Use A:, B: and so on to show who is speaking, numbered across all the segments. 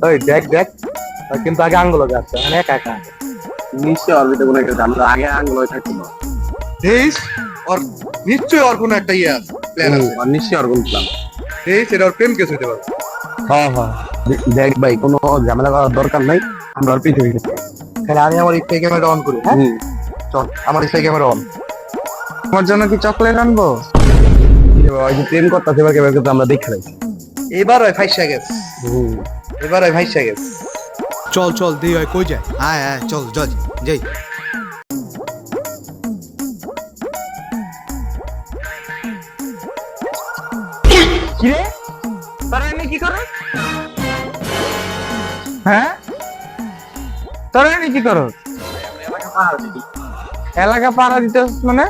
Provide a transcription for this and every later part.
A: ওই দেখ দেখ, কিন্তু আগে আঙ্গুলো যাচ্ছে মানে একা একা।
B: নিশ্চয় অর্বিতে কোনো একটা আমরা আগে আঙ্গুল থাকি না।
C: দেশ ওর নিশ্চয়ই ওর কোনো একটা ইয়ে আছে, প্ল্যান আছে।
B: আর নিশ্চয় অর্গুন প্ল্যান।
C: দেশ এটা ওর প্রেম কেস হইতে পারে।
A: হ্যাঁ হ্যাঁ,
B: দেখ ভাই কোনো ঝামেলা করার দরকার নাই, আমরা আর পিছিয়ে গেছি।
C: তাহলে আমি আমার স্পাই ক্যামেরা অন করি, হ্যাঁ? চল আমার স্পাই ক্যামেরা অন।
A: তোমার জন্য কি চকলেট আনবো?
B: ওই যে প্রেম করতেছে এবার কেবল কিন্তু আমরা দেখে রাখছি।
C: এবার ওই ফাইসা গেছে, এবার ওই ফাইসা গেছে।
D: চল চল দেই হয় কই যায়, আয় আয় চল যাই যাই।
A: কিরে তোরা এনে কি করো? হ্যাঁ তোরা এনে কি করো? এলাকা পাড়া দিতেছ মানে?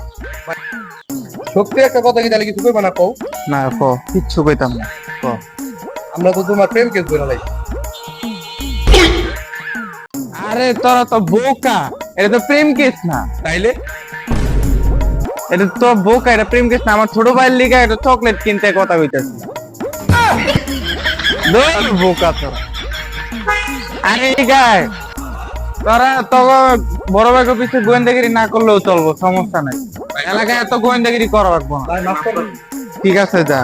C: সত্যি একটা কথা কি তাহলে কিছু কইবা না কও?
A: না ক, কিচ্ছু কইতাম না। ক
C: আমরা তো তোমার প্রেম কেস বলে লাই।
A: আরে তোরা তো বোকা, এটা তো প্রেম কেস না।
C: তাইলে
A: এটা তো বোকা, এটা প্রেম কেস না। আমার ছোট ভাইয়ের লিগা এটা চকলেট কিনতে কথা কইতাছি। বোকা তোরা। আরে গায় তোরা তো বড় ভাইকে পিছিয়ে গোয়েন্দাগিরি না করলেও চলবো, সমস্যা নাই। এলাকায় এত গোয়েন্দাগিরি করা রাখবো না। ঠিক আছে যা,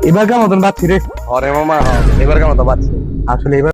A: এবার কেমন মতন বাচ্চি রে।
B: আরে মামা এবার কেমন তো বাচ্চা
A: আসলে এবার